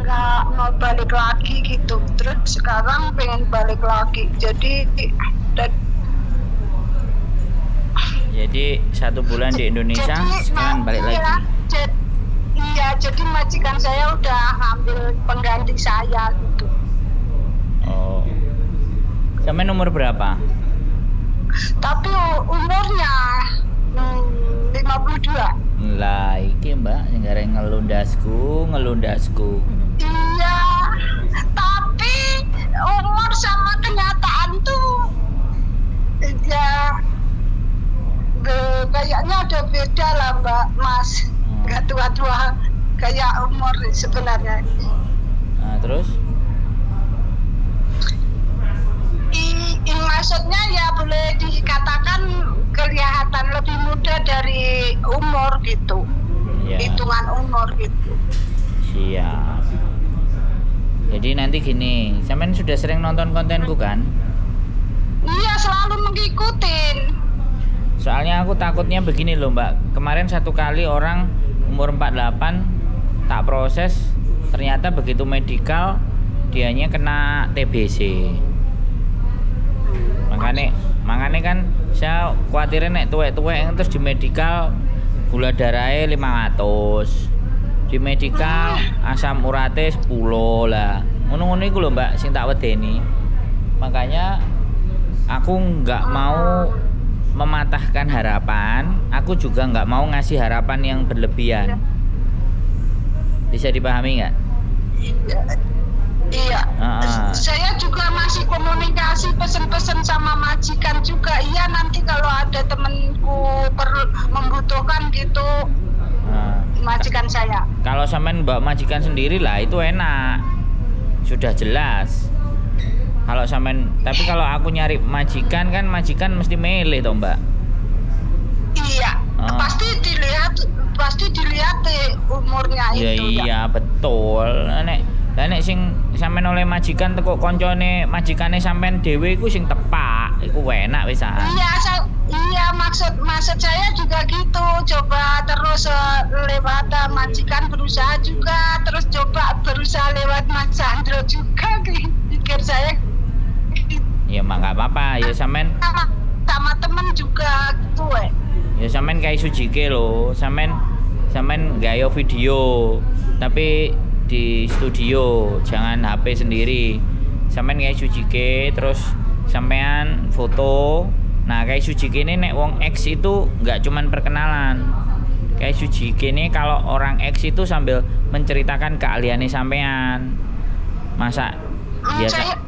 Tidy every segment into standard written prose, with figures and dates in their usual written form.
nggak mau balik lagi gitu. Terus sekarang pengen balik lagi. Jadi 1 bulan di Indonesia, sekarang balik lagi. Jadi majikan saya udah ngambil pengganti saya gitu. Oh. Sampai umur berapa? Tapi umurnya 52. Lah, iki Mbak, sing gareng ngelundasku. Iya, tapi umur sama kenyataan tuh ya kayaknya ada beda lah Mbak, Mas. Nggak tua-tua kayak umur sebenarnya. Nah, terus? Maksudnya ya boleh dikatakan kelihatan lebih muda dari umur gitu. Ya. Hitungan umur gitu. Siap. Jadi nanti gini, sampean sudah sering nonton kontenku kan? Iya, selalu mengikutin. Soalnya aku takutnya begini loh Mbak. Kemarin 1 kali orang umur 48 tak proses, ternyata begitu medikal dianya kena TBC. Makanya kan saya khawatirin nek tuwek-tuwek terus di medikal gula darahnya 500, di medikal asam urate 10 lah. Ngono-ngono iku lho Mbak sing tak wedeni. Makanya aku nggak mau mematahkan harapan, aku juga nggak mau ngasih harapan yang berlebihan. Bisa dipahami nggak? Iya. Saya juga masih komunikasi pesen-pesen sama majikan juga. Iya, nanti kalau ada temenku membutuhkan gitu, majikan saya. Kalau sampean mbak majikan sendiri lah itu enak, sudah jelas. Kalau sampean, tapi kalau aku nyari majikan kan majikan mesti milih toh mbak. Iya. Pasti dilihat umurnya ya, itu. Iya betul. Nek sing sampean oleh majikan teko koncone majikane sampean dhewe iku sing tepak, iku enak wisan. Iya, maksud saya juga gitu. Coba terus lewat majikan berusaha juga, terus coba berusaha lewat Mas Sandro juga, pikir saya. Ya mah enggak apa-apa, ya sampean sama temen juga gitu Ya sampean kayak Sujike lho, sampean gayo video, tapi di studio, jangan HP sendiri. Sampean kayak Sujike terus sampean foto. Nah, kayak Sujike ini nek wong X itu nggak cuman perkenalan. Kayak Sujike ini kalau orang X itu sambil menceritakan keahliannya sampean. Masa biasa?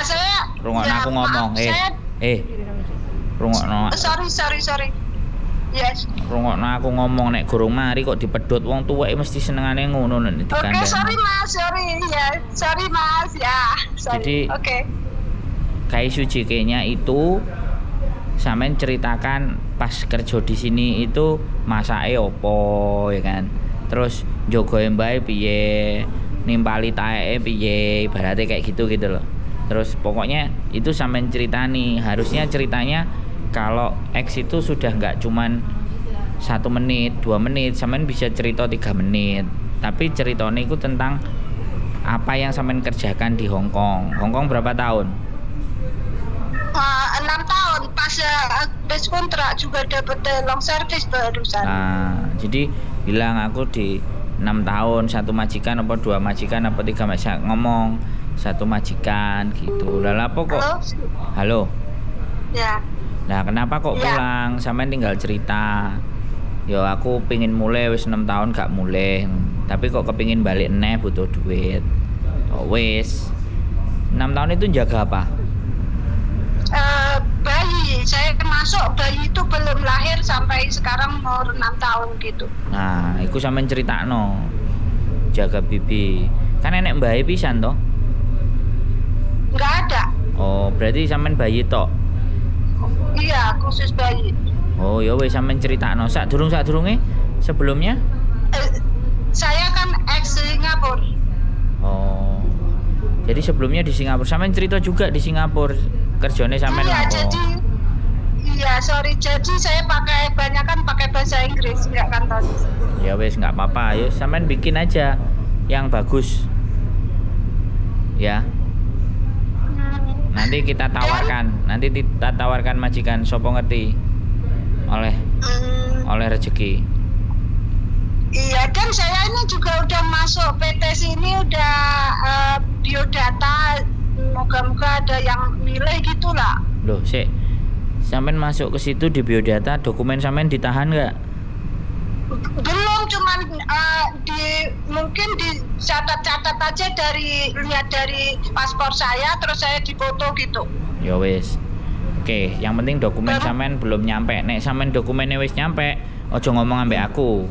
Saya rungokno aku ngomong. Rungokno. Sorry. Yes. Rungokno aku ngomong nek gurung mari kok dipedhot wong tuwek mesti senengane ngono nek dikandani. Oke, sorry Mas ya. Jadi kayak Sujike-nya itu sampean ceritakan pas kerja di sini itu masake opo ya kan. Terus njogoe mbae piye, nimpali taeke piye, ibaratnya kayak gitu loh. Terus pokoknya itu sampean ceritani, harusnya ceritanya kalau X itu sudah nggak cuman 1 menit, 2 menit, sampean bisa cerita 3 menit. Tapi ceritanya itu tentang apa yang sampean kerjakan di Hong Kong. Hong Kong berapa tahun? 6 tahun, pas habis kontrak juga dapat long service barusan. Nah, jadi bilang aku di 6 tahun 1 majikan apa 2 majikan apa 3 majikan, ngomong 1 majikan gitu. Lah apa kok? Halo? Ya. Nah, kenapa kok pulang? Sampean tinggal cerita. Yo aku pingin mulai wis 6 tahun gak mulai. Tapi kok kepingin balik neh butuh duit. Oh wis. 6 tahun itu jaga apa? Bayi. Saya termasuk bayi itu belum lahir sampai sekarang umur 6 tahun gitu. Nah, iku sampean critakno. Jaga bibi. Kan enek mbahe pisan toh? Enggak ada. Oh, berarti sampean bayi tok. Iya, khusus bayi. Oh, ya wis sampean critakno. Sadurunge sebelumnya? Saya kan ex Singapura. Oh. Jadi sebelumnya di Singapura. Sampean cerita juga di Singapura. Kerjane sampean apa? Jadi saya pakai bahasa Inggris, enggak kantonis. Ya wis enggak apa-apa. Ayo sampean bikin aja yang bagus. ya. Nanti kita tawarkan majikan sopo ngerti oleh rezeki. Iya, dan saya ini juga udah masuk PT sini, udah biodata, moga-moga ada yang milih gitulah. Loh, sampean masuk ke situ di biodata, dokumen sampean ditahan nggak? Belum, cuman mungkin dicatat-catat aja lihat dari paspor saya, terus saya dipoto gitu. Ya wis. Oke, yang penting dokumen sampean belum nyampe. Nek sampean dokumennya wis nyampe, ojo ngomong ambek aku.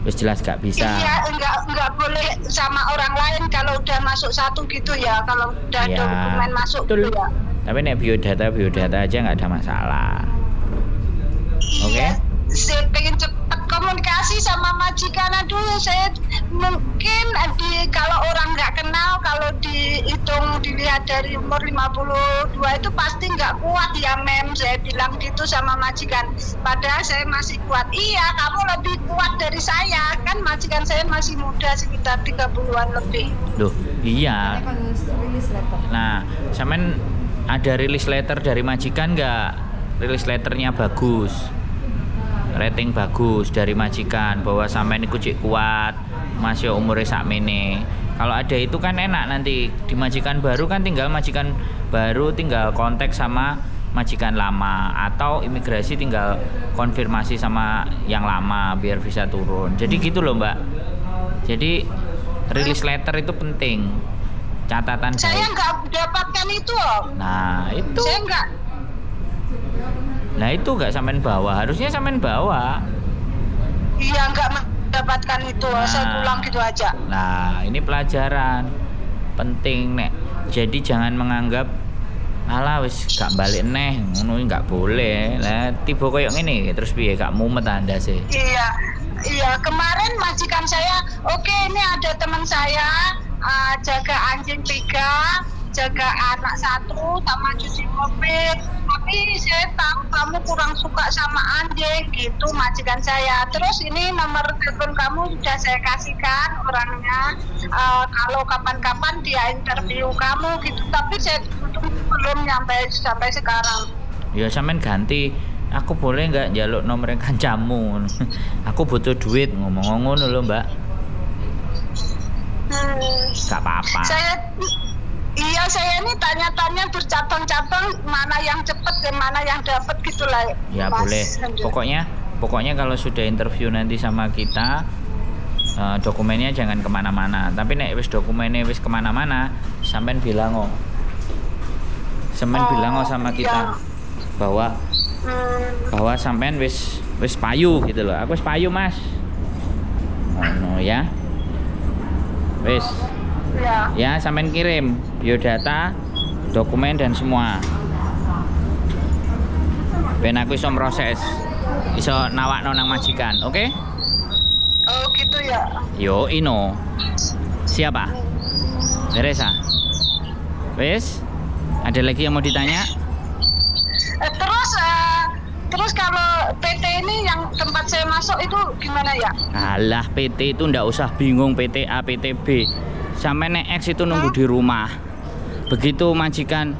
Wis jelas gak bisa. Iya, enggak boleh sama orang lain kalau udah masuk satu gitu ya. Kalau udah ya, dokumen masuk gitu ya. Tapi nek biodata aja nggak ada masalah. Oke? Saya pengen cepat komunikasi sama majikan. Aduh, saya mungkin kalau orang nggak kenal, kalau dilihat dari umur 52 itu pasti nggak kuat ya, Mem. Saya bilang gitu sama majikan. Padahal saya masih kuat. Iya, kamu lebih kuat dari saya. Kan majikan saya masih muda, sekitar 30-an lebih. Loh, iya. Nah, sampean ada rilis letter dari majikan nggak? Rilis letternya bagus, rating bagus dari majikan bahwa sampean iku cik kuat, masih umurnya sakmene. Kalau ada itu kan enak, nanti di majikan baru kan tinggal kontak sama majikan lama, atau imigrasi tinggal konfirmasi sama yang lama biar bisa turun. Jadi gitu loh, Mbak. Jadi rilis letter itu penting. Catatan saya nggak dapatkan itu loh. Nah itu saya nggak. Nah itu nggak sampean bawa, harusnya sampean bawa. Iya, nggak mendapatkan itu. Saya pulang gitu aja. Nah ini pelajaran penting nek. Jadi jangan menganggap alah wis gak balik neh, ngono nggak boleh. Lah tiba koyo ngene terus piye, gak mumet Anda sih. Iya, kemarin majikan saya, oke, ini ada teman saya jaga anjing 3, jaga anak 1, sama cuci mobil. Tapi saya tahu kamu kurang suka sama anjing gitu, majikan saya. Terus ini nomor telepon kamu sudah saya kasihkan orangnya, kalau kapan-kapan dia interview kamu gitu. Tapi saya belum sampai sekarang. Ya sampean ganti. Aku boleh nggak njaluk nomor kancamu? Aku butuh duit, ngomong ngono lho, Mbak. Gak apa-apa. Saya ini tanya-tanya bercabang-cabang, mana yang cepet dan mana yang dapat gitulah. Ya Mas, boleh. Pokoknya kalau sudah interview nanti sama kita, dokumennya jangan kemana-mana. Tapi nek wis dokumennya wis kemana-mana, sampean bilang sama kita bahwa sampean wis payu gitu loh. Aku wis payu, Mas. Ngono ya. Wis. Ya, sampean kirim biodata, dokumen dan semua. Ben aku iso proses. Iso nawakno nang majikan, oke? Oh, gitu ya. Yo, ino. Siapa? Teresa. Wis? Ada lagi yang mau ditanya? Terus kalau PT ini yang tempat saya masuk itu gimana ya? Alah, PT itu ndak usah bingung, PT A, PT B. Sampai next itu nunggu di rumah. Begitu majikan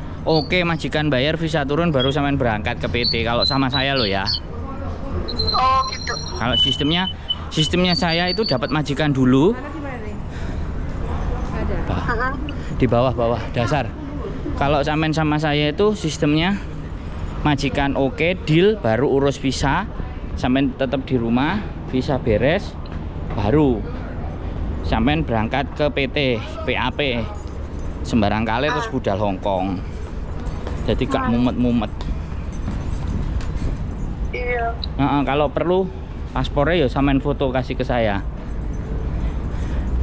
majikan bayar visa turun baru sampean berangkat ke PT. Kalau sama saya loh ya. Oh gitu. Kalau sistemnya saya itu dapat majikan dulu. Di bawah dasar. Kalau sampean sama saya itu sistemnya majikan deal, baru urus visa, sampean tetap di rumah, visa beres, baru sampean berangkat ke PT PAP sembarang kali terus budal Hongkong. Jadi gak mumet-mumet. Iya. Kalau perlu paspornya ya sampean foto kasih ke saya.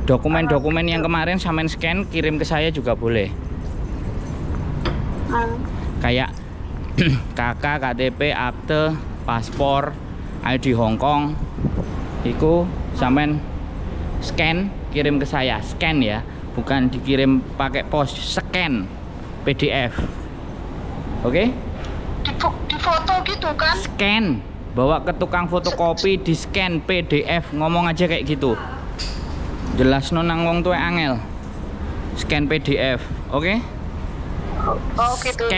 Dokumen-dokumen yang kemarin sampean scan kirim ke saya juga boleh. Kayak KK, KTP, akte, paspor, ID Hongkong, itu sampean scan kirim ke saya, scan ya, bukan dikirim pakai pos, scan PDF, oke? Di foto gitu kan? Scan, bawa ke tukang fotokopi, di scan PDF, ngomong aja kayak gitu. Jelas nang wong tuwe angel. scan PDF, oke? Oh gitu.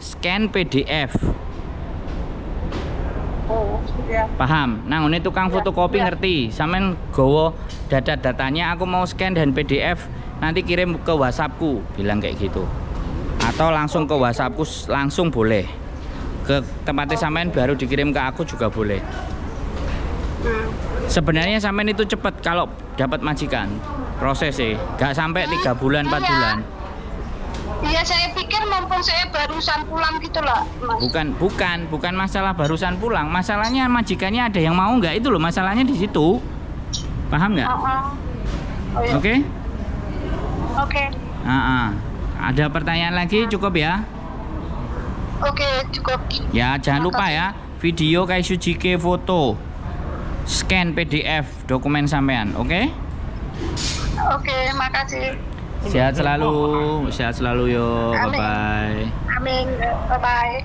Scan PDF. Oh ya. Paham? Nah, ini tukang Ya, fotokopi ya. ngerti. Sampean gowo datanya aku mau scan dan PDF, nanti kirim ke WhatsAppku, bilang kayak gitu. Atau langsung ke WhatsAppku langsung boleh. Ke tempatnya sampean baru dikirim ke aku juga boleh. Sebenarnya sampean itu cepet kalau dapat majikan. Prosesnya nggak sampai 3 bulan 4 Iya. bulan. Iya, saya pikir mumpung saya barusan pulang gitu loh, Mas. Bukan masalah barusan pulang. Masalahnya majikannya ada yang mau nggak, itu loh masalahnya di situ. Paham nggak? Oh, iya. Oke? Oke. Ada pertanyaan lagi, cukup ya? Oke, cukup. Ya, jangan lupa ya, video Kaishu JK foto, scan PDF dokumen sampean, oke? Oke, makasih. Sehat selalu yo, Amin. bye-bye. Amin. Bye-bye.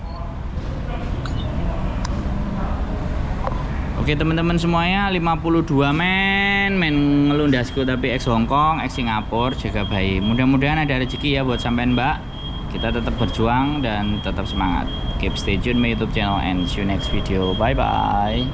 Oke teman-teman semuanya, 52 men ngelundasku tapi ex Hongkong, ex Singapura, jaga bayi. Mudah-mudahan ada rezeki ya buat sampean mbak. Kita tetap berjuang dan tetap semangat. Keep stay tune my YouTube channel and see you next video. Bye bye.